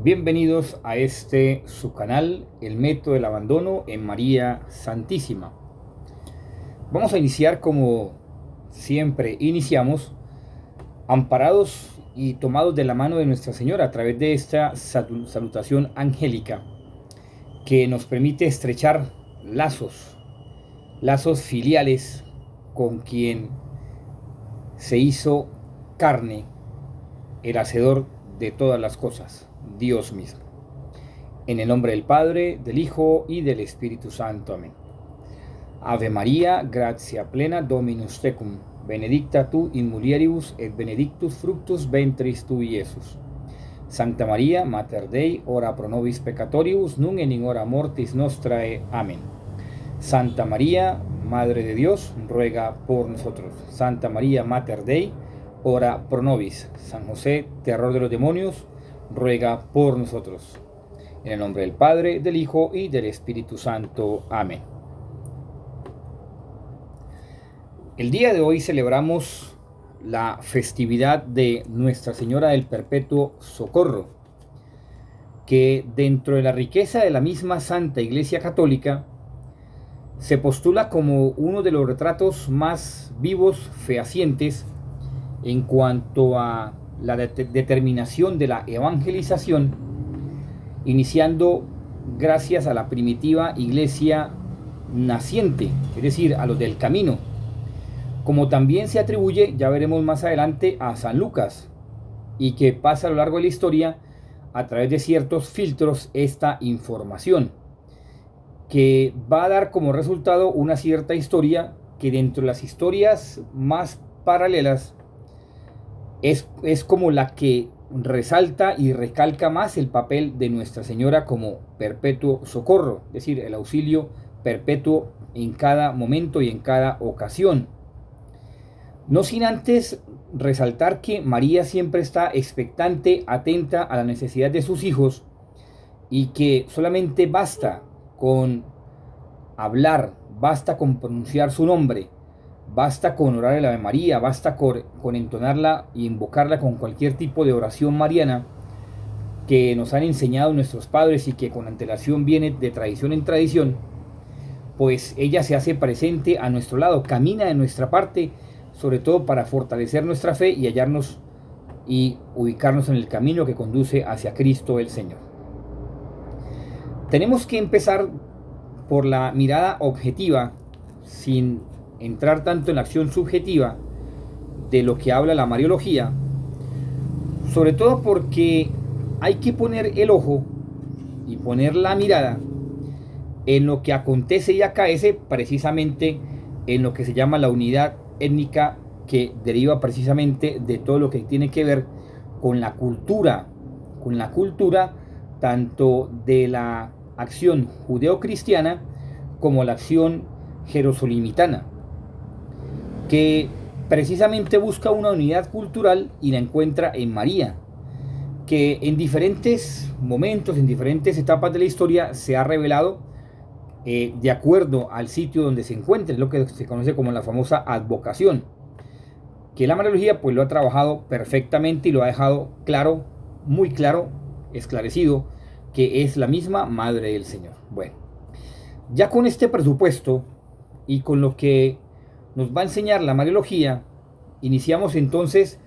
Bienvenidos a su canal, El Método del Abandono en María Santísima. Vamos a iniciar como siempre iniciamos, amparados y tomados de la mano de Nuestra Señora a través de esta salutación angélica que nos permite estrechar lazos filiales con quien se hizo carne, el hacedor de todas las cosas, Dios mismo. En el nombre del Padre, del Hijo y del Espíritu Santo. Amén. Ave María, gratia plena, Dominus tecum, benedicta tu in mulieribus et benedictus fructus ventris tui, Iesus. Sancta María, Mater Dei, ora pro nobis peccatoribus, nunc et in hora mortis nostrae. Amén. Santa María, Madre de Dios, ruega por nosotros. Santa María, Mater Dei, ora pro nobis. San José, terror de los demonios, ruega por nosotros. En el nombre del Padre, del Hijo y del Espíritu Santo. Amén. El día de hoy celebramos la festividad de Nuestra Señora del Perpetuo Socorro, que dentro de la riqueza de la misma Santa Iglesia Católica se postula como uno de los retratos más vivos, fehacientes, en cuanto a la determinación de la evangelización, iniciando gracias a la primitiva iglesia naciente, es decir, a los del camino, como también se atribuye, ya veremos más adelante, a San Lucas, y que pasa a lo largo de la historia a través de ciertos filtros esta información, que va a dar como resultado una cierta historia que dentro de las historias más paralelas es como la que resalta y recalca más el papel de Nuestra Señora como perpetuo socorro, es decir, el auxilio perpetuo en cada momento y en cada ocasión. No sin antes resaltar que María siempre está expectante, atenta a la necesidad de sus hijos, y que solamente basta con hablar, basta con pronunciar su nombre, basta con orar el Ave María, basta con entonarla y invocarla con cualquier tipo de oración mariana que nos han enseñado nuestros padres y que con antelación viene de tradición en tradición, pues ella se hace presente a nuestro lado, camina de nuestra parte, sobre todo para fortalecer nuestra fe y hallarnos y ubicarnos en el camino que conduce hacia Cristo el Señor. Tenemos que empezar por la mirada objetiva, sin entrar tanto en la acción subjetiva de lo que habla la Mariología, sobre todo porque hay que poner el ojo y poner la mirada en lo que acontece y acaece precisamente en lo que se llama la unidad étnica, que deriva precisamente de todo lo que tiene que ver con la cultura tanto de la acción judeocristiana como la acción jerosolimitana, que precisamente busca una unidad cultural y la encuentra en María, que en diferentes momentos, en diferentes etapas de la historia se ha revelado de acuerdo al sitio donde se encuentra, es lo que se conoce como la famosa advocación, que la Mariología pues lo ha trabajado perfectamente y lo ha dejado claro, muy claro, esclarecido, que es la misma Madre del Señor. Bueno, ya con este presupuesto y con lo que nos va a enseñar la Mariología, iniciamos entonces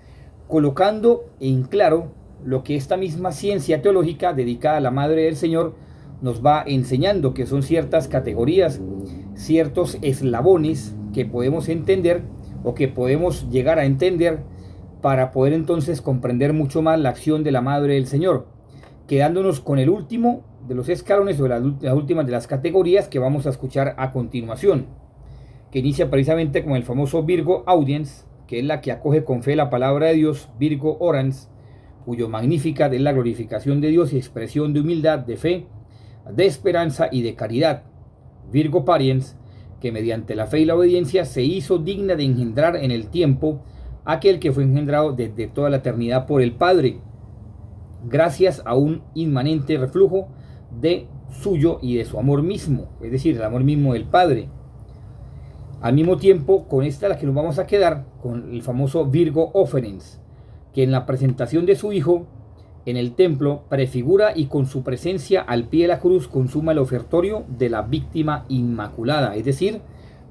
colocando en claro lo que esta misma ciencia teológica dedicada a la Madre del Señor nos va enseñando, que son ciertas categorías, ciertos eslabones que podemos entender o que podemos llegar a entender para poder entonces comprender mucho más la acción de la Madre del Señor, quedándonos con el último de los escalones o la última de las categorías que vamos a escuchar a continuación, que inicia precisamente con el famoso Virgo Audiens, que es la que acoge con fe la palabra de Dios, Virgo Orans, cuyo Magnificat es la glorificación de Dios y expresión de humildad, de fe, de esperanza y de caridad. Virgo Pariens, que mediante la fe y la obediencia se hizo digna de engendrar en el tiempo aquel que fue engendrado desde toda la eternidad por el Padre, gracias a un inmanente reflujo de suyo y de su amor mismo, es decir, el amor mismo del Padre. Al mismo tiempo, con esta la que nos vamos a quedar, con el famoso Virgo Offerens, que en la presentación de su hijo en el templo prefigura y con su presencia al pie de la cruz consuma el ofertorio de la víctima inmaculada, es decir,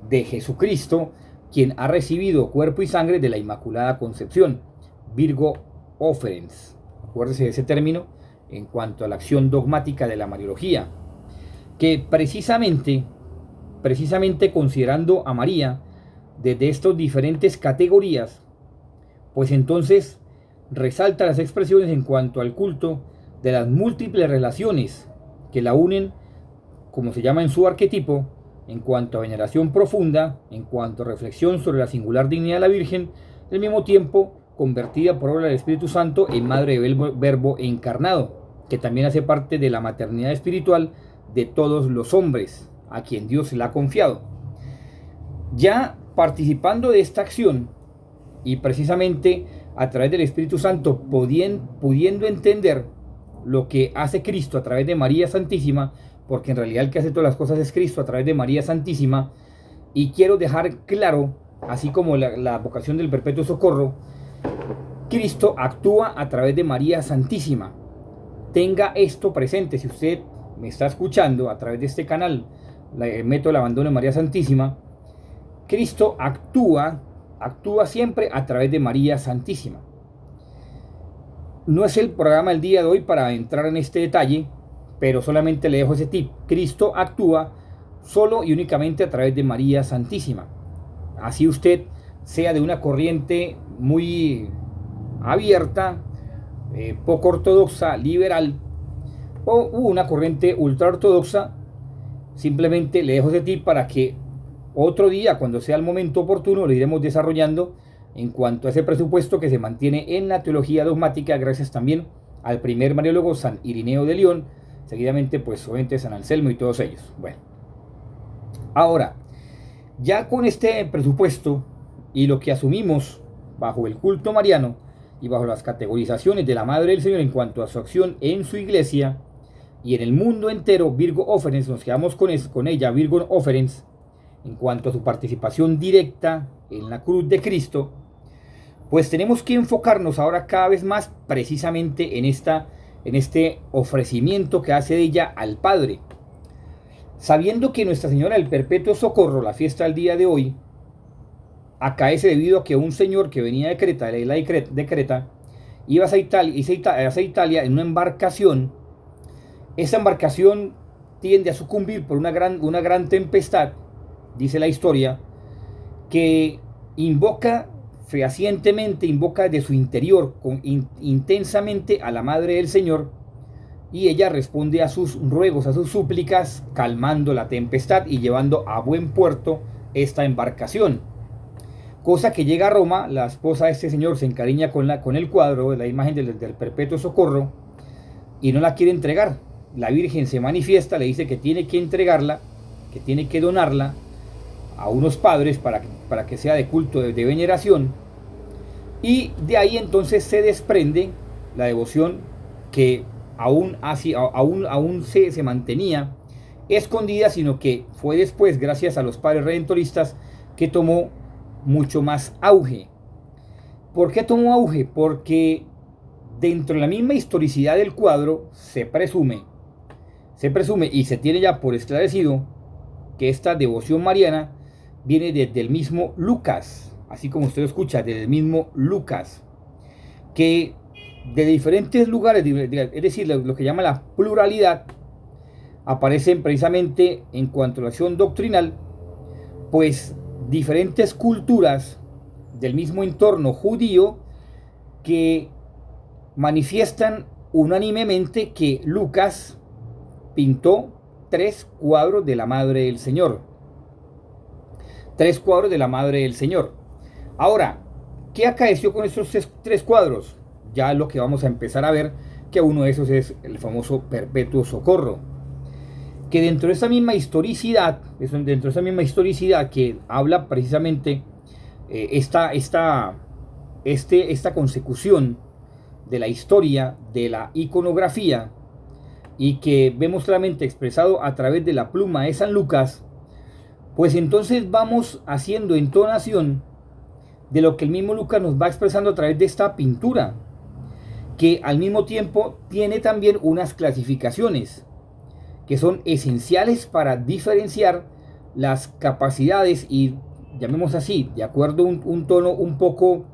de Jesucristo, quien ha recibido cuerpo y sangre de la Inmaculada Concepción, Virgo Offerens. Acuérdese de ese término en cuanto a la acción dogmática de la Mariología, que precisamente considerando a María desde estas diferentes categorías, pues entonces resalta las expresiones en cuanto al culto de las múltiples relaciones que la unen, como se llama en su arquetipo, en cuanto a veneración profunda, en cuanto a reflexión sobre la singular dignidad de la Virgen, al mismo tiempo convertida por obra del Espíritu Santo en Madre del Verbo encarnado, que también hace parte de la maternidad espiritual de todos los hombres, a quien Dios le ha confiado. Ya participando de esta acción, y precisamente a través del Espíritu Santo, pudiendo entender lo que hace Cristo a través de María Santísima, porque en realidad el que hace todas las cosas es Cristo a través de María Santísima, y quiero dejar claro, así como la vocación del Perpetuo Socorro, Cristo actúa a través de María Santísima. Tenga esto presente. Si usted me está escuchando a través de este canal, el método del abandono de María Santísima, Cristo actúa siempre a través de María Santísima. No es el programa del día de hoy para entrar en este detalle, pero solamente le dejo ese tip. Cristo actúa solo y únicamente a través de María Santísima. Así usted sea de una corriente muy abierta, poco ortodoxa, liberal, o una corriente ultra ortodoxa, simplemente le dejo ese tip para que otro día, cuando sea el momento oportuno, lo iremos desarrollando en cuanto a ese presupuesto que se mantiene en la teología dogmática, gracias también al primer mariólogo San Irineo de León, seguidamente pues obviamente San Anselmo y todos ellos. Bueno, ahora, ya con este presupuesto y lo que asumimos bajo el culto mariano y bajo las categorizaciones de la Madre del Señor en cuanto a su acción en su iglesia y en el mundo entero, Virgo Offerens, nos quedamos con ella, Virgo Offerens, en cuanto a su participación directa en la cruz de Cristo, pues tenemos que enfocarnos ahora cada vez más precisamente en este ofrecimiento que hace de ella al Padre, sabiendo que Nuestra Señora del Perpetuo Socorro, la fiesta del día de hoy, acaece debido a que un señor que venía de Creta, de la isla de Creta, iba hacia Italia en una embarcación. Esa embarcación tiende a sucumbir por una gran tempestad, dice la historia, que fehacientemente invoca de su interior intensamente a la Madre del Señor, y ella responde a sus ruegos, a sus súplicas, calmando la tempestad y llevando a buen puerto esta embarcación. Cosa que llega a Roma, la esposa de este señor se encariña con el cuadro de la imagen del Perpetuo Socorro y no la quiere entregar. La Virgen se manifiesta, le dice que tiene que entregarla, que tiene que donarla a unos padres para que sea de culto, de veneración, y de ahí entonces se desprende la devoción que aún se mantenía escondida, sino que fue después, gracias a los padres redentoristas, que tomó mucho más auge. ¿Por qué tomó auge? Porque dentro de la misma historicidad del cuadro se presume y se tiene ya por esclarecido que esta devoción mariana viene desde el mismo Lucas, así como usted lo escucha, desde el mismo Lucas, que de diferentes lugares, es decir, lo que llama la pluralidad, aparecen precisamente en cuanto a la acción doctrinal, pues diferentes culturas del mismo entorno judío que manifiestan unánimemente que Lucas pintó 3 cuadros de la Madre del Señor. 3 cuadros de la Madre del Señor. Ahora, ¿qué acaeció con estos 3 cuadros? Ya lo que vamos a empezar a ver, que uno de esos es el famoso Perpetuo Socorro, que dentro de esa misma historicidad que habla precisamente esta consecución de la historia de la iconografía, y que vemos claramente expresado a través de la pluma de San Lucas, pues entonces vamos haciendo entonación de lo que el mismo Lucas nos va expresando a través de esta pintura, que al mismo tiempo tiene también unas clasificaciones que son esenciales para diferenciar las capacidades y, llamemos así, de acuerdo a un tono un poco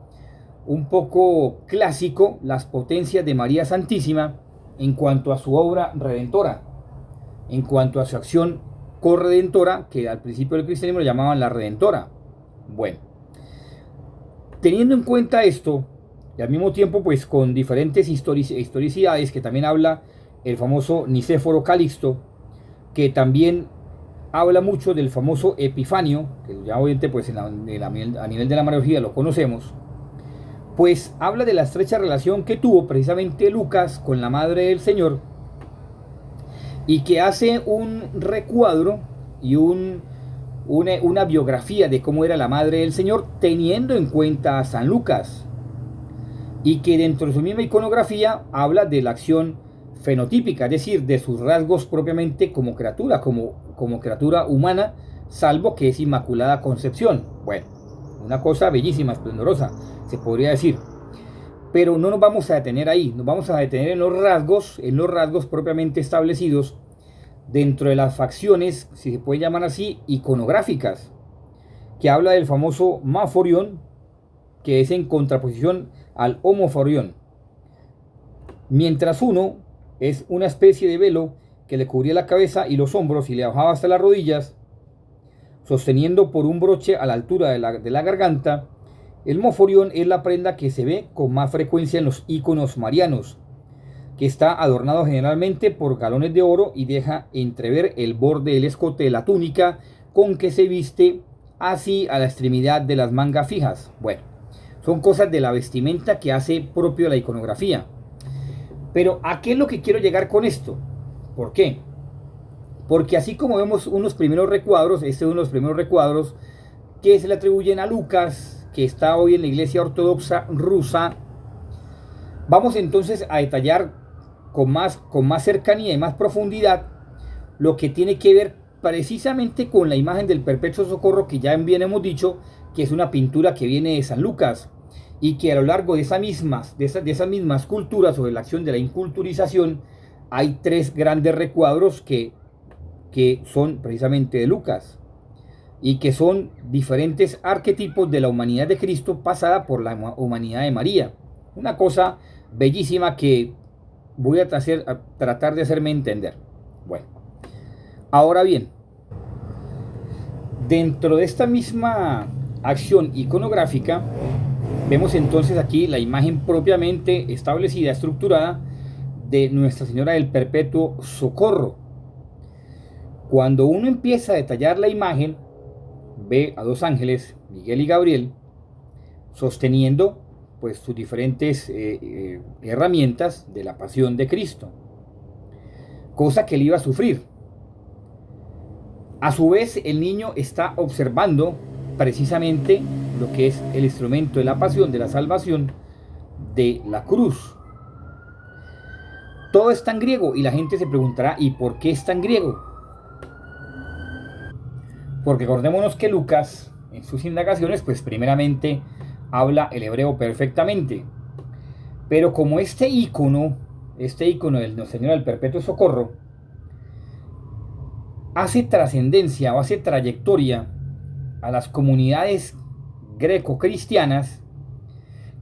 clásico, las potencias de María Santísima en cuanto a su obra redentora, en cuanto a su acción corredentora, que al principio del cristianismo lo llamaban la redentora. Bueno, teniendo en cuenta esto, y al mismo tiempo pues con diferentes historicidades que también habla el famoso Nicéforo Calixto, que también habla mucho del famoso Epifanio, que ya obviamente pues a nivel de la Mariología lo conocemos, pues habla de la estrecha relación que tuvo precisamente Lucas con la Madre del Señor, y que hace un recuadro y una biografía de cómo era la Madre del Señor, teniendo en cuenta a San Lucas, y que dentro de su misma iconografía habla de la acción fenotípica, es decir, de sus rasgos propiamente como criatura, como criatura humana, salvo que es Inmaculada Concepción. Bueno, una cosa bellísima, esplendorosa, se podría decir. Pero no nos vamos a detener ahí, nos vamos a detener en los rasgos propiamente establecidos dentro de las facciones, si se puede llamar así, iconográficas, que habla del famoso Maforión, que es en contraposición al Homoforión. Mientras uno es una especie de velo que le cubría la cabeza y los hombros y le bajaba hasta las rodillas, sosteniendo por un broche a la altura de la garganta. El moforión es la prenda que se ve con más frecuencia en los íconos marianos, que está adornado generalmente por galones de oro y deja entrever el borde del escote de la túnica con que se viste, así a la extremidad de las mangas fijas. Bueno, son cosas de la vestimenta que hace propio la iconografía. Pero ¿a qué es lo que quiero llegar con esto? ¿Por qué? Porque así como vemos unos primeros recuadros, este es uno de los primeros recuadros que se le atribuyen a Lucas, que está hoy en la Iglesia Ortodoxa rusa, vamos entonces a detallar con más cercanía y más profundidad lo que tiene que ver precisamente con la imagen del Perpetuo Socorro, que ya bien hemos dicho que es una pintura que viene de San Lucas, y que a lo largo de esas mismas culturas, sobre la acción de la inculturización, hay tres grandes recuadros que son precisamente de Lucas, y que son diferentes arquetipos de la humanidad de Cristo pasada por la humanidad de María. Una cosa bellísima que voy a tratar de hacerme entender. Bueno, ahora bien, dentro de esta misma acción iconográfica, vemos entonces aquí la imagen propiamente establecida, estructurada, de Nuestra Señora del Perpetuo Socorro. Cuando uno empieza a detallar la imagen, ve a dos ángeles, Miguel y Gabriel, sosteniendo pues sus diferentes herramientas de la pasión de Cristo, cosa que él iba a sufrir. A su vez, el niño está observando precisamente lo que es el instrumento de la pasión, de la salvación, de la cruz. Todo está en griego y la gente se preguntará, ¿y por qué está en griego? Porque acordémonos que Lucas, en sus indagaciones, pues primeramente habla el hebreo perfectamente. Pero como este icono del Nuestra Señora del Perpetuo Socorro, hace trascendencia o hace trayectoria a las comunidades greco-cristianas,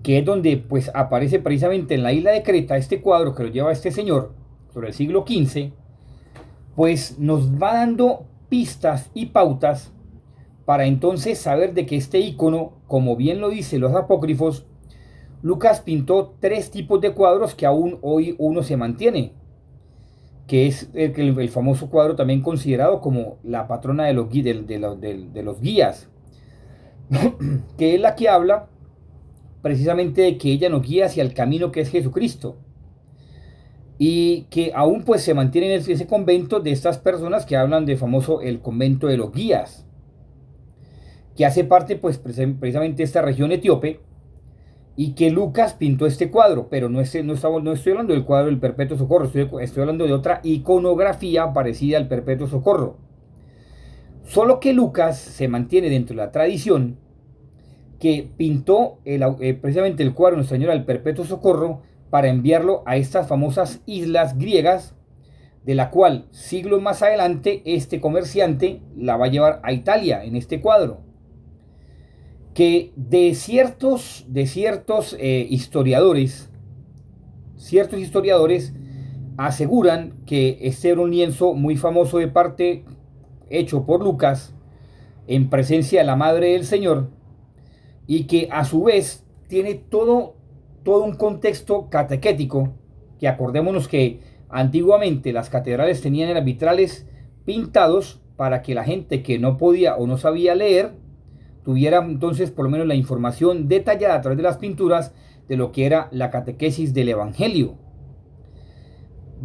que es donde pues aparece precisamente en la isla de Creta este cuadro que lo lleva este señor sobre el siglo XV, pues nos va dando pistas y pautas para entonces saber de que este icono, como bien lo dicen los apócrifos, Lucas pintó tres tipos de cuadros que aún hoy uno se mantiene, que es el famoso cuadro también considerado como la patrona de los guías, que es la que habla precisamente de que ella nos guía hacia el camino que es Jesucristo, y que aún pues se mantiene en ese convento de estas personas que hablan de famoso el convento de los guías, que hace parte pues precisamente de esta región etíope, y que Lucas pintó este cuadro, pero no estoy hablando del cuadro del Perpetuo Socorro, estoy hablando de otra iconografía parecida al Perpetuo Socorro. Solo que Lucas se mantiene dentro de la tradición que pintó precisamente el cuadro de Nuestra Señora del Perpetuo Socorro para enviarlo a estas famosas islas griegas, de la cual siglos más adelante este comerciante la va a llevar a Italia en este cuadro. Que de ciertos historiadores, ciertos historiadores aseguran que este era un lienzo muy famoso de parte hecho por Lucas en presencia de la Madre del Señor, y que a su vez tiene todo un contexto catequético, que acordémonos que antiguamente las catedrales tenían las vitrales pintados para que la gente que no podía o no sabía leer tuviera entonces por lo menos la información detallada a través de las pinturas de lo que era la catequesis del Evangelio,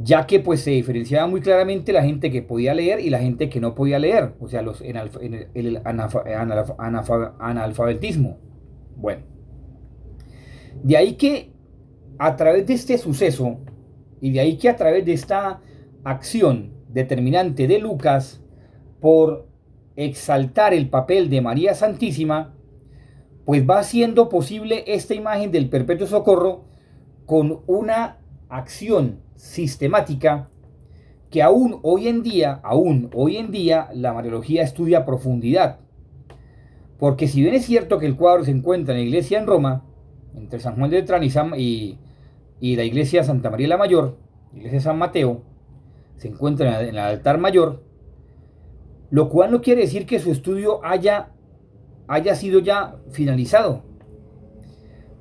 ya que pues se diferenciaba muy claramente la gente que podía leer y la gente que no podía leer, o sea, el analfabetismo. Bueno, de ahí que a través de este suceso y de ahí que a través de esta acción determinante de Lucas por exaltar el papel de María Santísima, pues va siendo posible esta imagen del Perpetuo Socorro con una acción sistemática que aún hoy en día la Mariología estudia a profundidad. Porque si bien es cierto que el cuadro se encuentra en la iglesia en Roma, entre San Juan de Letrán y la iglesia Santa María la Mayor, iglesia San Mateo, se encuentra en el altar mayor, lo cual no quiere decir que su estudio haya sido ya finalizado.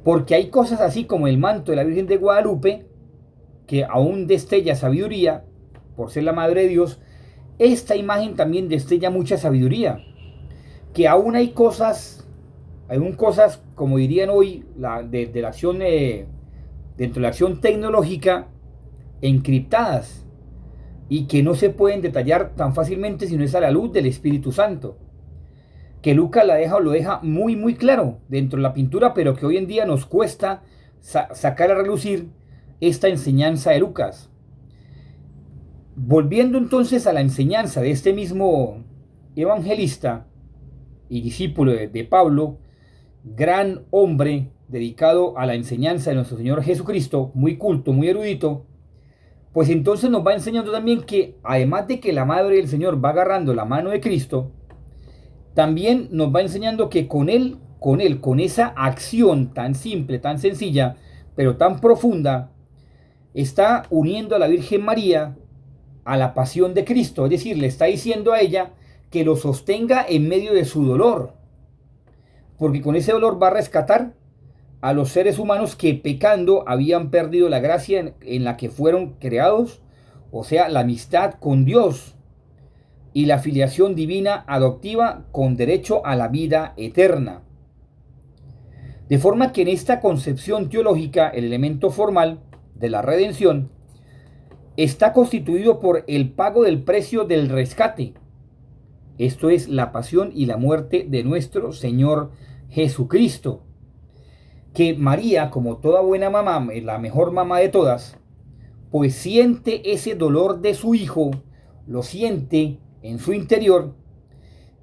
Porque hay cosas así como el manto de la Virgen de Guadalupe, que aún destella sabiduría, por ser la Madre de Dios. Esta imagen también destella mucha sabiduría, que aún hay cosas, como dirían hoy, de la acción, dentro de la acción tecnológica, encriptadas, y que no se pueden detallar tan fácilmente si no es a la luz del Espíritu Santo. Que Lucas lo deja muy muy claro dentro de la pintura, pero que hoy en día nos cuesta sacar a relucir esta enseñanza de Lucas. Volviendo entonces a la enseñanza de este mismo evangelista y discípulo de Pablo, gran hombre dedicado a la enseñanza de nuestro Señor Jesucristo, muy culto, muy erudito, pues entonces nos va enseñando también que además de que la Madre del Señor va agarrando la mano de Cristo, también nos va enseñando que con esa acción tan simple, tan sencilla, pero tan profunda, está uniendo a la Virgen María a la pasión de Cristo. Es decir, le está diciendo a ella que lo sostenga en medio de su dolor, porque con ese dolor va a rescatar a los seres humanos que pecando habían perdido la gracia en la que fueron creados, o sea, la amistad con Dios y la filiación divina adoptiva con derecho a la vida eterna. De forma que en esta concepción teológica el elemento formal de la redención está constituido por el pago del precio del rescate. Esto es la pasión y la muerte de nuestro Señor Jesucristo. Que María, como toda buena mamá, la mejor mamá de todas, pues siente ese dolor de su hijo, lo siente en su interior,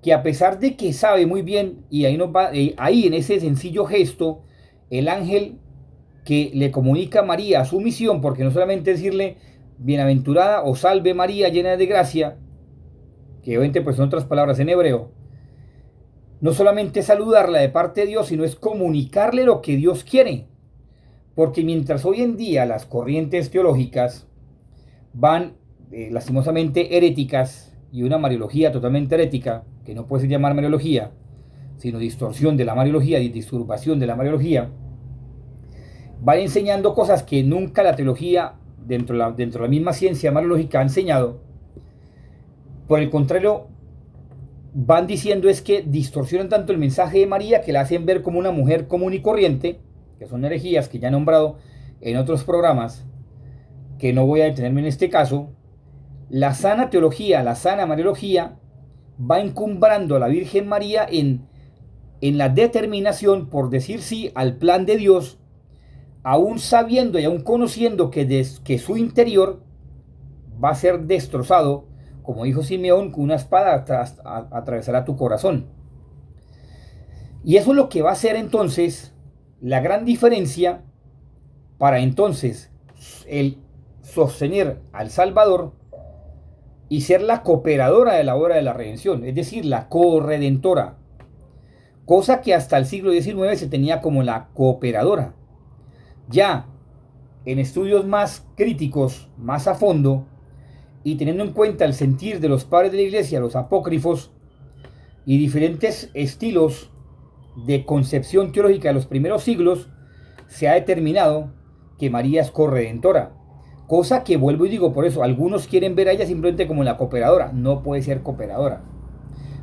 que a pesar de que sabe muy bien, y ahí en ese sencillo gesto, el ángel que le comunica a María su misión, porque no solamente decirle bienaventurada o salve María llena de gracia, que obviamente pues son otras palabras en hebreo, no solamente saludarla de parte de Dios, sino es comunicarle lo que Dios quiere. Porque mientras hoy en día las corrientes teológicas van lastimosamente heréticas, y una mariología totalmente herética, que no puede llamar mariología, sino distorsión de la mariología y disturbación de la mariología, van enseñando cosas que nunca la teología dentro de la misma ciencia mariológica ha enseñado. Por el contrario, van diciendo es que distorsionan tanto el mensaje de María que la hacen ver como una mujer común y corriente, que son herejías que ya he nombrado en otros programas, que no voy a detenerme en este caso. La sana teología, la sana mariología, va encumbrando a la Virgen María en la determinación por decir sí al plan de Dios, aún sabiendo y aún conociendo que su interior va a ser destrozado, como dijo Simeón, con una espada atravesará tu corazón. Y eso es lo que va a ser entonces la gran diferencia para entonces el sostener al Salvador y ser la cooperadora de la obra de la redención, es decir, la corredentora, cosa que hasta el siglo XIX se tenía como la cooperadora. Ya en estudios más críticos, más a fondo, y teniendo en cuenta el sentir de los padres de la Iglesia, los apócrifos, y diferentes estilos de concepción teológica de los primeros siglos, se ha determinado que María es corredentora. Cosa que vuelvo y digo, por eso algunos quieren ver a ella simplemente como la cooperadora. No puede ser cooperadora.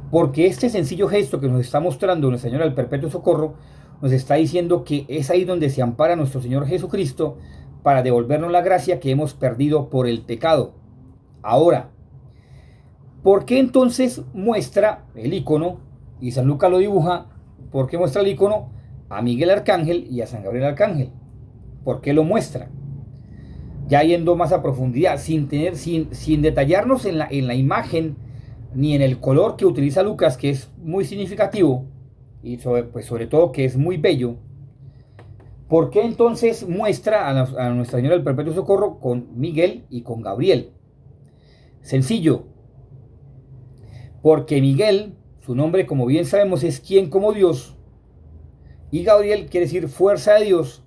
Porque este sencillo gesto que nos está mostrando Nuestra Señora del Perpetuo Socorro nos está diciendo que es ahí donde se ampara nuestro Señor Jesucristo para devolvernos la gracia que hemos perdido por el pecado. Ahora, ¿por qué entonces muestra el icono, y San Lucas lo dibuja, por qué muestra el icono a Miguel Arcángel y a San Gabriel Arcángel? ¿Por qué lo muestra? Ya yendo más a profundidad, sin detallarnos en la imagen ni en el color que utiliza Lucas, que es muy significativo, y sobre todo que es muy bello. ¿Por qué entonces muestra a Nuestra Señora del Perpetuo Socorro con Miguel y con Gabriel? Sencillo, porque Miguel, su nombre como bien sabemos es quien como Dios, y Gabriel quiere decir fuerza de Dios,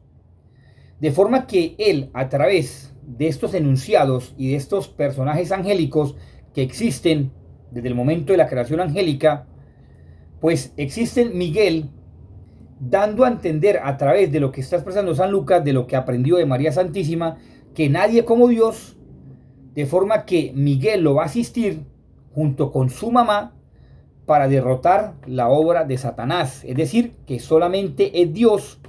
de forma que él, a través de estos enunciados y de estos personajes angélicos que existen desde el momento de la creación angélica, pues existen Miguel dando a entender a través de lo que está expresando San Lucas, de lo que aprendió de María Santísima, que nadie como Dios, de forma que Miguel lo va a asistir junto con su mamá para derrotar la obra de Satanás. Es decir, que solamente es Dios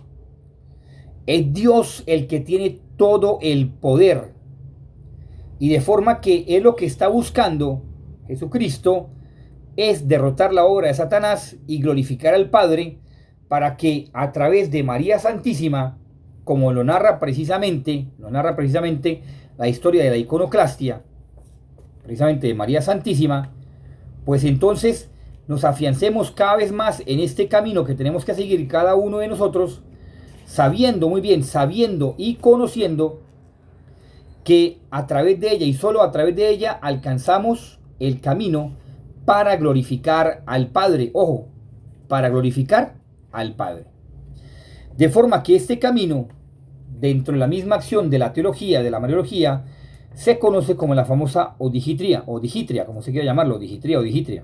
el que tiene todo el poder. Y de forma que él lo que está buscando, Jesucristo, es derrotar la obra de Satanás y glorificar al Padre para que a través de María Santísima, como lo narra precisamente la historia de la iconoclastia, precisamente de María Santísima, pues entonces nos afiancemos cada vez más en este camino que tenemos que seguir cada uno de nosotros, sabiendo muy bien, sabiendo y conociendo que a través de ella y solo a través de ella alcanzamos el camino para glorificar al Padre. Ojo, para glorificar al Padre. De forma que este camino, dentro de la misma acción de la teología, de la Mariología, se conoce como la famosa odigitría, como se quiera llamarlo, odigitría,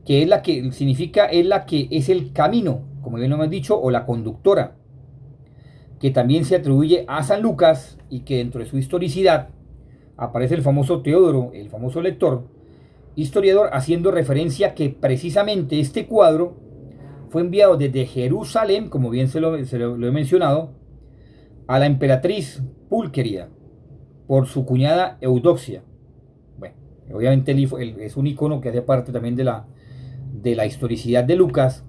que es la que significa, es la que es el camino, como bien lo hemos dicho, o la conductora, que también se atribuye a San Lucas y que dentro de su historicidad aparece el famoso Teodoro, el famoso lector, historiador, haciendo referencia que precisamente este cuadro fue enviado desde Jerusalén, como bien se lo he mencionado, a la emperatriz Pulqueria por su cuñada Eudoxia. Bueno, obviamente es un icono que hace parte también de la historicidad de Lucas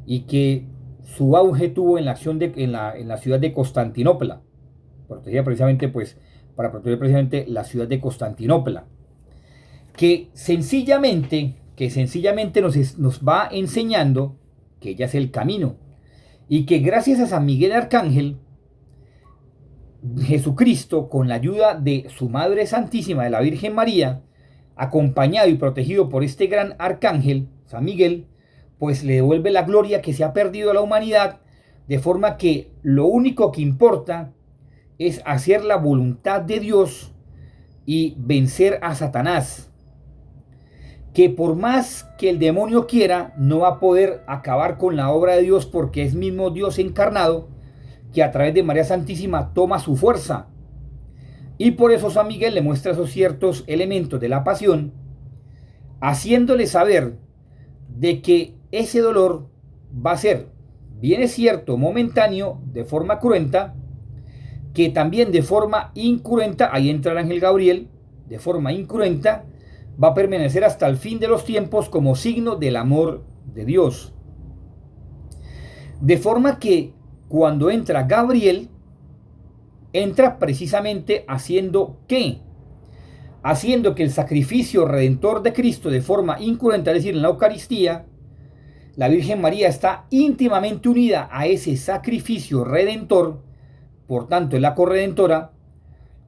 y que su auge tuvo en la acción en la ciudad de Constantinopla, protegida precisamente para proteger precisamente la ciudad de Constantinopla, que sencillamente nos va enseñando que ella es el camino y que gracias a San Miguel Arcángel, Jesucristo, con la ayuda de su Madre Santísima, de la Virgen María, acompañado y protegido por este gran arcángel, San Miguel, pues le devuelve la gloria que se ha perdido a la humanidad, de forma que lo único que importa es hacer la voluntad de Dios y vencer a Satanás, que por más que el demonio quiera, no va a poder acabar con la obra de Dios, porque es mismo Dios encarnado, que a través de María Santísima toma su fuerza. Y por eso San Miguel le muestra esos ciertos elementos de la pasión, haciéndole saber de que ese dolor va a ser, bien es cierto, momentáneo, de forma cruenta, que también de forma incruenta, ahí entra el ángel Gabriel, de forma incruenta, va a permanecer hasta el fin de los tiempos como signo del amor de Dios. De forma que cuando entra Gabriel, entra precisamente haciendo ¿qué? Haciendo que el sacrificio redentor de Cristo de forma incruenta, es decir, en la Eucaristía, la Virgen María está íntimamente unida a ese sacrificio redentor por tanto es la corredentora,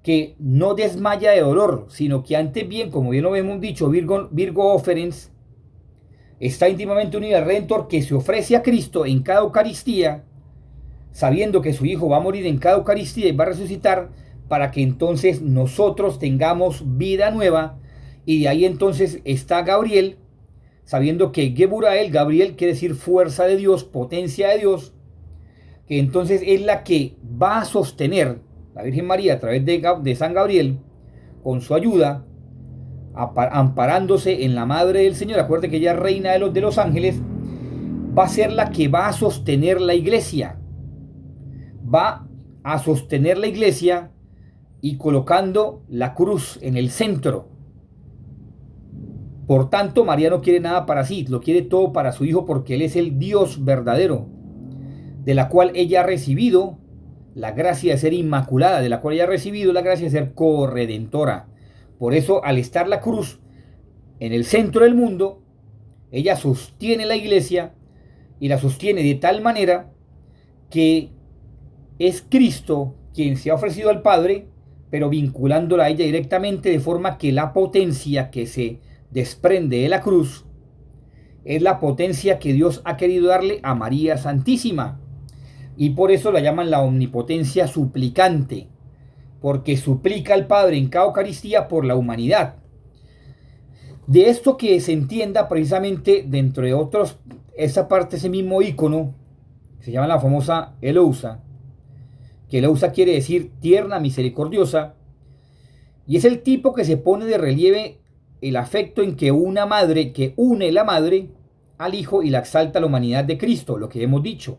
que no desmaya de dolor, sino que antes bien, como bien lo hemos dicho, Virgo Offerens, está íntimamente unida al Redentor, que se ofrece a Cristo en cada Eucaristía, sabiendo que su Hijo va a morir en cada Eucaristía y va a resucitar, para que entonces nosotros tengamos vida nueva. Y de ahí entonces está Gabriel, sabiendo que Geburael, Gabriel quiere decir fuerza de Dios, potencia de Dios, que entonces es la que va a sostener la Virgen María a través de San Gabriel, con su ayuda, amparándose en la Madre del Señor. Acuérdate que ella es reina de los ángeles, va a ser la que va a sostener la iglesia. Va a sostener la iglesia y colocando la cruz en el centro. Por tanto, María no quiere nada para sí, lo quiere todo para su Hijo, porque Él es el Dios verdadero, de la cual ella ha recibido la gracia de ser inmaculada, de la cual ella ha recibido la gracia de ser corredentora. Por eso, al estar la cruz en el centro del mundo, ella sostiene la iglesia, y la sostiene de tal manera que es Cristo quien se ha ofrecido al Padre, pero vinculándola a ella directamente, de forma que la potencia que se desprende de la cruz es la potencia que Dios ha querido darle a María Santísima. Y por eso la llaman la omnipotencia suplicante, porque suplica al Padre en cada Eucaristía por la humanidad. De esto que se entienda precisamente, dentro de otros, esa parte, ese mismo ícono, se llama la famosa Elousa, que Elousa quiere decir tierna, misericordiosa, y es el tipo que se pone de relieve el afecto en que una madre, que une la madre al Hijo y la exalta a la humanidad de Cristo, lo que hemos dicho,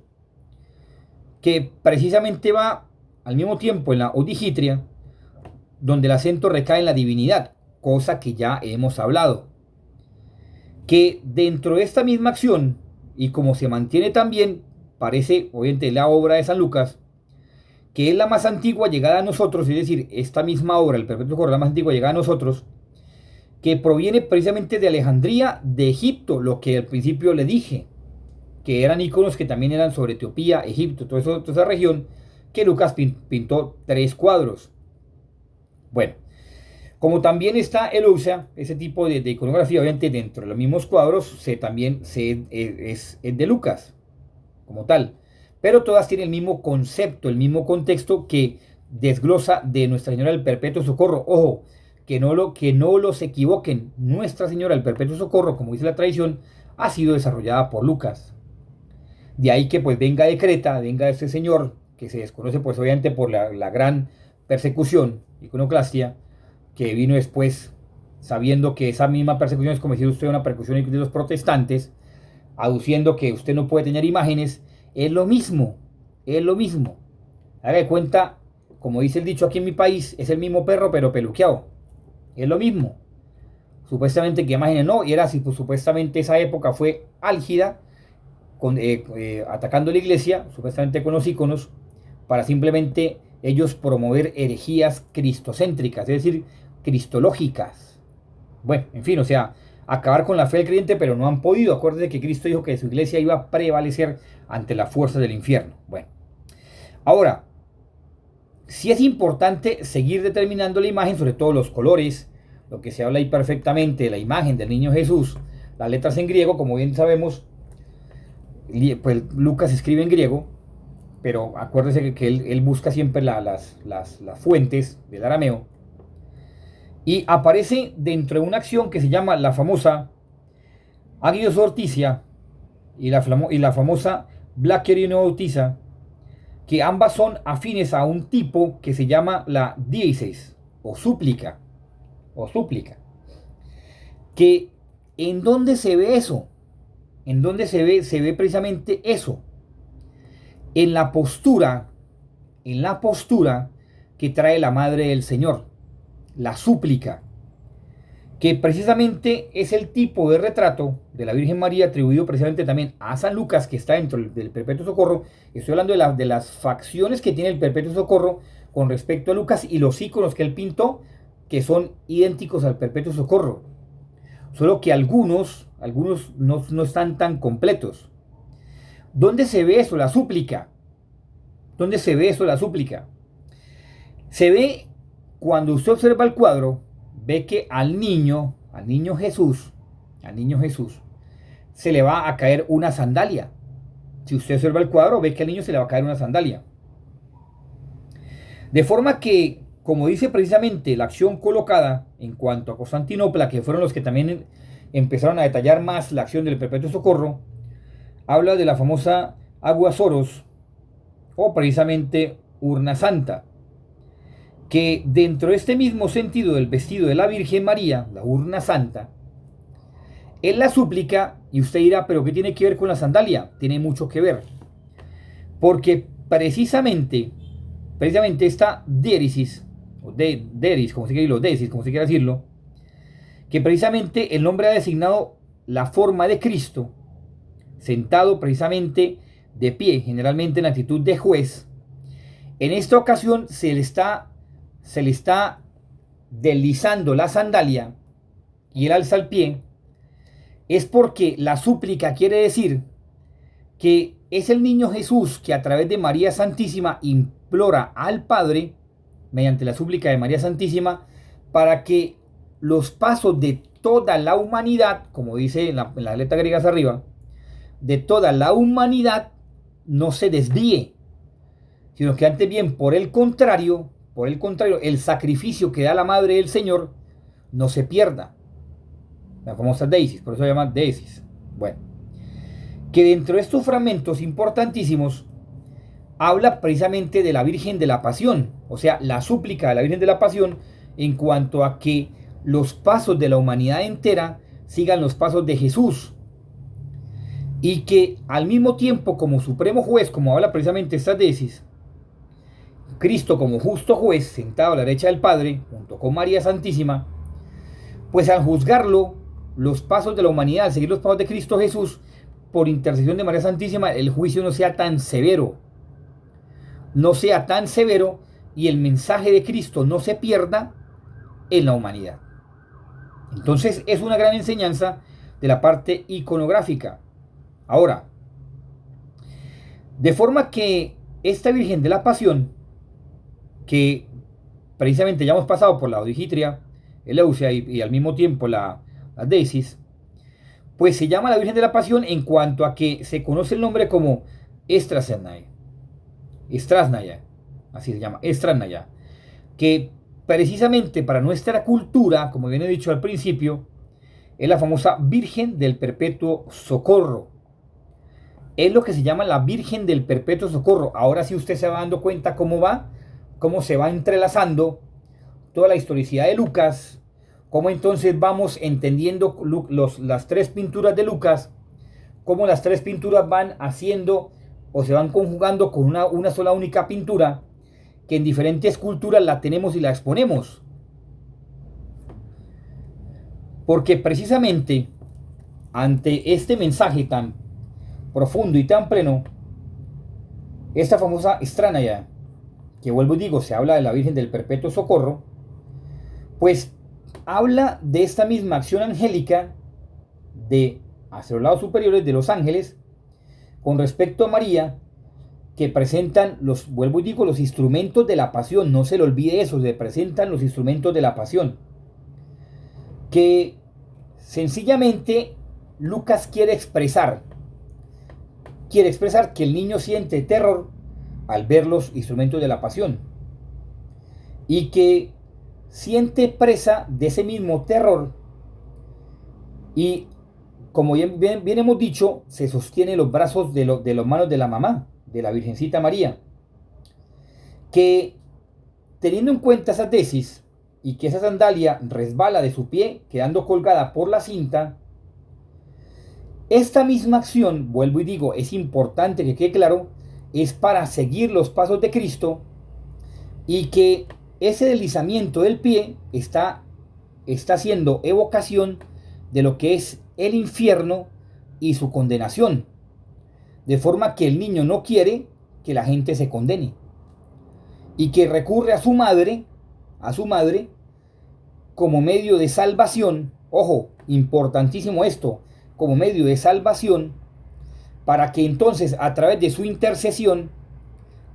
que precisamente va al mismo tiempo en la Odigitria, donde el acento recae en la divinidad, cosa que ya hemos hablado. Que dentro de esta misma acción, y como se mantiene también, parece obviamente la obra de San Lucas, que es la más antigua llegada a nosotros, es decir, esta misma obra, el Perpetuo Socorro, la más antigua llegada a nosotros, que proviene precisamente de Alejandría, de Egipto, lo que al principio le dije, que eran iconos que también eran sobre Etiopía, Egipto, toda esa región, que Lucas pintó 3 cuadros. Bueno, como también está Elousa, ese tipo de iconografía, obviamente dentro de los mismos cuadros, es de Lucas, como tal. Pero todas tienen el mismo concepto, el mismo contexto que desglosa de Nuestra Señora del Perpetuo Socorro. Ojo, que no los equivoquen. Nuestra Señora del Perpetuo Socorro, como dice la tradición, ha sido desarrollada por Lucas. De ahí que pues venga de Creta, venga este señor, que se desconoce pues obviamente por la gran persecución, iconoclastia, que vino después, sabiendo que esa misma persecución es, como decía usted, una persecución de los protestantes, aduciendo que usted no puede tener imágenes. Es lo mismo, es lo mismo. Haga de cuenta, como dice el dicho aquí en mi país, es el mismo perro pero peluqueado. Es lo mismo. Supuestamente que imágenes no, y era así, pues supuestamente esa época fue álgida, atacando la iglesia, supuestamente con los íconos, para simplemente ellos promover herejías cristocéntricas, es decir, cristológicas. Bueno, en fin, o sea, acabar con la fe del creyente, pero no han podido. Acuérdense que Cristo dijo que su iglesia iba a prevalecer ante la fuerza del infierno. Bueno, ahora, sí es importante seguir determinando la imagen, sobre todo los colores, lo que se habla ahí perfectamente de la imagen del niño Jesús, las letras en griego, como bien sabemos, pues Lucas escribe en griego, pero acuérdese que él busca siempre las fuentes del arameo, y aparece dentro de una acción que se llama la famosa Agios Orticia y la famosa Blackerino Bautiza, que ambas son afines a un tipo que se llama la diécesis o súplica, que ¿en dónde se ve eso? ¿En dónde se ve precisamente eso? En la postura que trae la Madre del Señor, la súplica, que precisamente es el tipo de retrato de la Virgen María atribuido precisamente también a San Lucas, que está dentro del Perpetuo Socorro. Estoy hablando de las facciones que tiene el Perpetuo Socorro con respecto a Lucas, y los iconos que él pintó, que son idénticos al Perpetuo Socorro, solo que algunos no están tan completos. ¿Dónde se ve eso? La súplica. ¿Dónde se ve eso de la súplica? Se ve cuando usted observa el cuadro, ve que al niño Jesús, se le va a caer una sandalia. Si usted observa el cuadro, ve que al niño se le va a caer una sandalia. De forma que, como dice precisamente la acción colocada en cuanto a Constantinopla, que fueron los que también empezaron a detallar más la acción del Perpetuo Socorro, habla de la famosa Agua Soros o precisamente Urna Santa, que dentro de este mismo sentido del vestido de la Virgen María, la Urna Santa, es la súplica, y usted dirá, pero ¿qué tiene que ver con la sandalia? Tiene mucho que ver, porque precisamente esta diéresis, o deris, como se quiera decirlo, desis, como se quiera decirlo, que precisamente el nombre ha designado la forma de Cristo, sentado precisamente de pie, generalmente en actitud de juez. En esta ocasión se le está deslizando la sandalia y él alza el pie, es porque la súplica quiere decir que es el niño Jesús que a través de María Santísima implora al Padre, mediante la súplica de María Santísima, para que los pasos de toda la humanidad, como dice en las letras griegas arriba, de toda la humanidad no se desvíe, sino que antes bien, por el contrario, el sacrificio que da la Madre del Señor no se pierda. La famosa desis, por eso se llama desis. Bueno, que dentro de estos fragmentos importantísimos habla precisamente de la Virgen de la Pasión, o sea, la súplica de la Virgen de la Pasión en cuanto a que los pasos de la humanidad entera sigan los pasos de Jesús, y que al mismo tiempo, como supremo juez, como habla precisamente esta tesis, Cristo como justo juez sentado a la derecha del Padre junto con María Santísima, pues al juzgarlo los pasos de la humanidad, al seguir los pasos de Cristo Jesús por intercesión de María Santísima, el juicio no sea tan severo, y el mensaje de Cristo no se pierda en la humanidad. Entonces es una gran enseñanza de la parte iconográfica. Ahora, de forma que esta Virgen de la Pasión, que precisamente ya hemos pasado por la Odigitria, Eleusia y al mismo tiempo la Desis, pues se llama la Virgen de la Pasión en cuanto a que se conoce el nombre como Estrasnaya, así se llama, Estrasnaya, que precisamente para nuestra cultura, como bien he dicho al principio, es la famosa Virgen del Perpetuo Socorro. Es lo que se llama la Virgen del Perpetuo Socorro. Ahora sí usted se va dando cuenta cómo se va entrelazando toda la historicidad de Lucas, cómo entonces vamos entendiendo las tres pinturas de Lucas, cómo las tres pinturas van haciendo o se van conjugando con una sola única pintura, que en diferentes culturas la tenemos y la exponemos. Porque precisamente ante este mensaje tan profundo y tan pleno, esta famosa Estranaya, que vuelvo y digo, se habla de la Virgen del Perpetuo Socorro, pues habla de esta misma acción angélica de hacia los lados superiores de los ángeles con respecto a María, que presentan vuelvo y digo, los instrumentos de la pasión. No se le olvide eso, se presentan los instrumentos de la pasión, que sencillamente Lucas quiere expresar que el niño siente terror al ver los instrumentos de la pasión, y que siente presa de ese mismo terror, y como bien hemos dicho, se sostiene los brazos de las manos de la mamá, de la Virgencita María, que teniendo en cuenta esa tesis y que esa sandalia resbala de su pie quedando colgada por la cinta, esta misma acción, vuelvo y digo, es importante que quede claro, es para seguir los pasos de Cristo, y que ese deslizamiento del pie está haciendo evocación de lo que es el infierno y su condenación, de forma que el niño no quiere que la gente se condene, y que recurre a su madre como medio de salvación. Ojo, importantísimo esto, como medio de salvación, para que entonces a través de su intercesión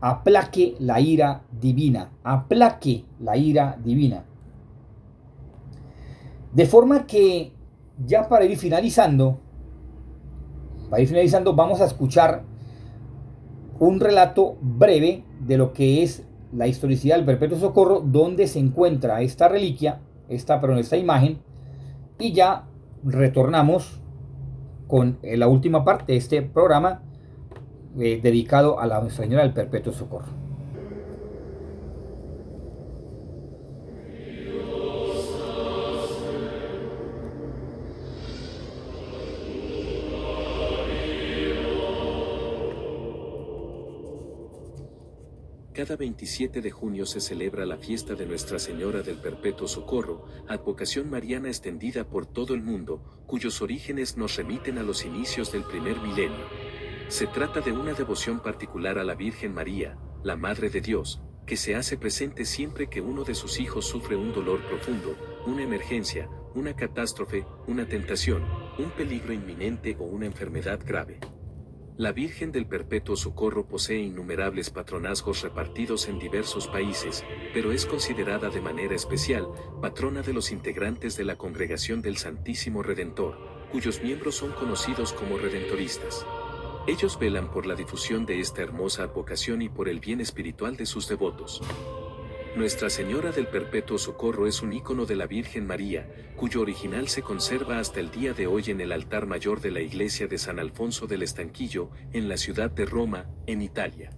aplaque la ira divina, aplaque la ira divina. De forma que ya para ir finalizando, vamos a escuchar un relato breve de lo que es la historicidad del Perpetuo Socorro, donde se encuentra esta reliquia, esta imagen, y ya retornamos con la última parte de este programa dedicado a la Nuestra Señora del Perpetuo Socorro. Cada 27 de junio se celebra la fiesta de Nuestra Señora del Perpetuo Socorro, advocación mariana extendida por todo el mundo, cuyos orígenes nos remiten a los inicios del primer milenio. Se trata de una devoción particular a la Virgen María, la Madre de Dios, que se hace presente siempre que uno de sus hijos sufre un dolor profundo, una emergencia, una catástrofe, una tentación, un peligro inminente o una enfermedad grave. La Virgen del Perpetuo Socorro posee innumerables patronazgos repartidos en diversos países, pero es considerada de manera especial patrona de los integrantes de la Congregación del Santísimo Redentor, cuyos miembros son conocidos como redentoristas. Ellos velan por la difusión de esta hermosa advocación y por el bien espiritual de sus devotos. Nuestra Señora del Perpetuo Socorro es un ícono de la Virgen María, cuyo original se conserva hasta el día de hoy en el altar mayor de la iglesia de San Alfonso del Estanquillo, en la ciudad de Roma, en Italia.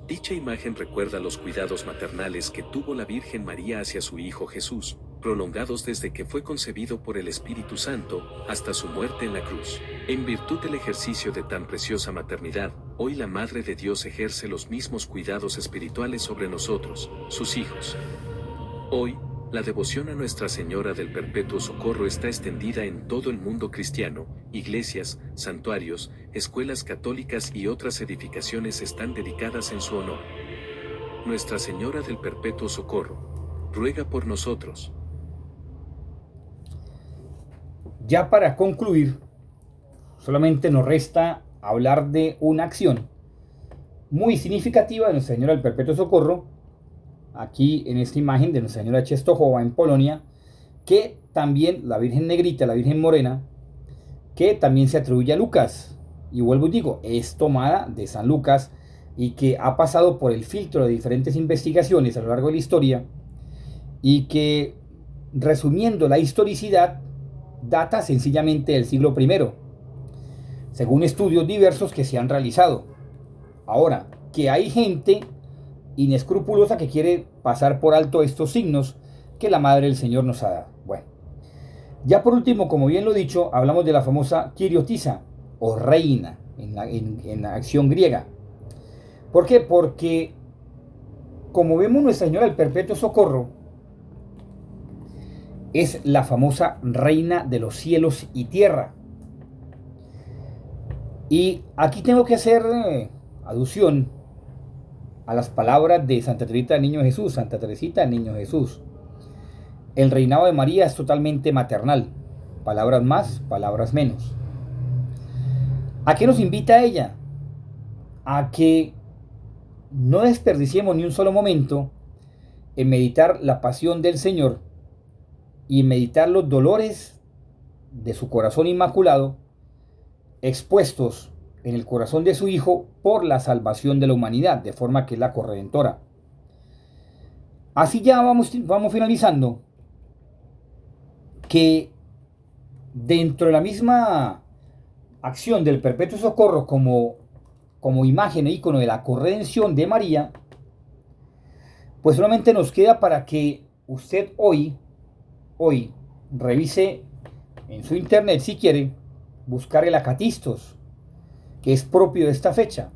Dicha imagen recuerda los cuidados maternales que tuvo la Virgen María hacia su Hijo Jesús, prolongados desde que fue concebido por el Espíritu Santo, hasta su muerte en la cruz. En virtud del ejercicio de tan preciosa maternidad, hoy la Madre de Dios ejerce los mismos cuidados espirituales sobre nosotros, sus hijos. Hoy, la devoción a Nuestra Señora del Perpetuo Socorro está extendida en todo el mundo cristiano, iglesias, santuarios, escuelas católicas y otras edificaciones están dedicadas en su honor. Nuestra Señora del Perpetuo Socorro, ruega por nosotros. Ya para concluir, solamente nos resta hablar de una acción muy significativa de Nuestra Señora del Perpetuo Socorro, aquí en esta imagen de Nuestra Señora de Częstochowa en Polonia, que también la Virgen Negrita, la Virgen Morena, que también se atribuye a Lucas, y vuelvo y digo, es tomada de San Lucas y que ha pasado por el filtro de diferentes investigaciones a lo largo de la historia, y que, resumiendo la historicidad, data sencillamente del siglo I, según estudios diversos que se han realizado. Ahora, que hay gente inescrupulosa que quiere pasar por alto estos signos que la Madre del Señor nos ha dado. Bueno, ya por último, como bien lo he dicho, hablamos de la famosa Kyriotisa, o reina, en la acción griega. ¿Por qué? Porque, como vemos, Nuestra Señora del Perpetuo Socorro es la famosa reina de los cielos y tierra. Y aquí tengo que hacer alusión a las palabras de Santa Teresita del Niño Jesús, Santa Teresita del Niño Jesús. El reinado de María es totalmente maternal. Palabras más, palabras menos. ¿A qué nos invita ella? A que no desperdiciemos ni un solo momento en meditar la pasión del Señor y meditar los dolores de su corazón inmaculado expuestos en el corazón de su Hijo por la salvación de la humanidad, de forma que es la corredentora. Así ya vamos finalizando, que dentro de la misma acción del Perpetuo Socorro como imagen e ícono de la corredención de María, pues solamente nos queda para que usted hoy revise en su internet, si quiere, buscar el Acatistos, que es propio de esta fecha.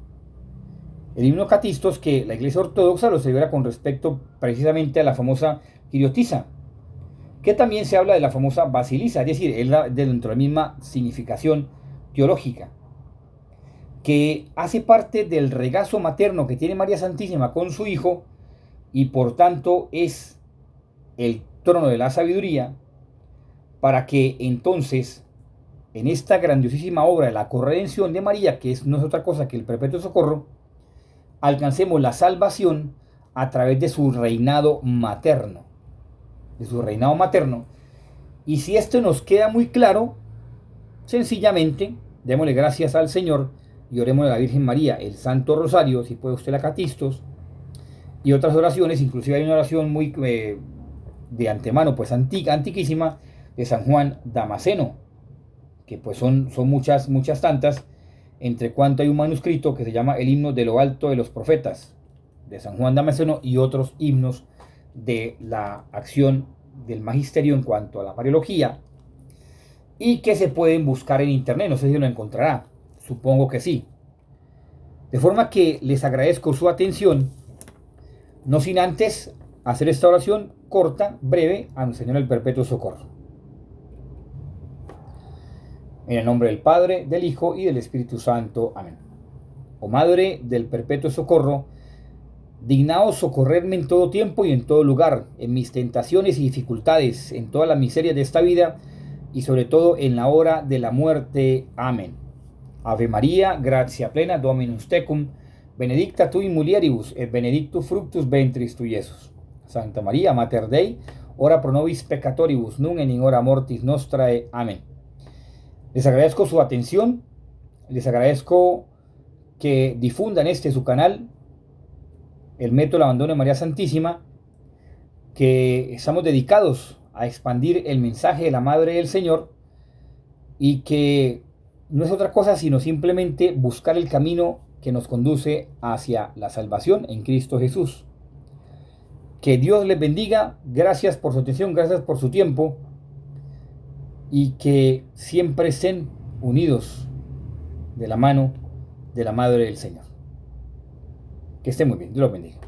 El himno Acatistos que la Iglesia Ortodoxa lo celebra con respecto precisamente a la famosa Kyriotisa, que también se habla de la famosa Basilisa, es decir, es dentro de la misma significación teológica, que hace parte del regazo materno que tiene María Santísima con su Hijo, y por tanto es el trono de la sabiduría, para que entonces en esta grandiosísima obra de la corredención de María, que no es otra cosa que el Perpetuo Socorro, alcancemos la salvación a través de su reinado materno. Y si esto nos queda muy claro, sencillamente démosle gracias al Señor y oremos a la Virgen María, el Santo Rosario, si puede usted la Catistos, y otras oraciones. Inclusive hay una oración muy de antemano, pues antiquísima, de San Juan Damasceno, que pues son muchas tantas, entre cuanto hay un manuscrito que se llama el himno de lo alto de los profetas, de San Juan Damasceno, y otros himnos de la acción del magisterio en cuanto a la Mariología, y que se pueden buscar en internet. No sé si lo encontrará, supongo que sí. De forma que les agradezco su atención, no sin antes hacer esta oración corta, breve, a nuestro Señor del Perpetuo Socorro. En el nombre del Padre, del Hijo y del Espíritu Santo. Amén. Oh Madre del Perpetuo Socorro, dignaos socorrerme en todo tiempo y en todo lugar, en mis tentaciones y dificultades, en todas las miserias de esta vida y sobre todo en la hora de la muerte. Amén. Ave María, gratia plena, Dominus tecum, benedicta tu in mulieribus, et benedictus fructus ventris tui, Iesus. Santa María, Mater Dei, ora pro nobis peccatoribus, nunc et in hora mortis nostrae. Amén. Les agradezco su atención, les agradezco que difundan su canal, el método del abandono de María Santísima, que estamos dedicados a expandir el mensaje de la Madre del Señor, y que no es otra cosa sino simplemente buscar el camino que nos conduce hacia la salvación en Cristo Jesús. Que Dios les bendiga, gracias por su atención, gracias por su tiempo, y que siempre estén unidos de la mano de la Madre del Señor. Que estén muy bien, Dios los bendiga.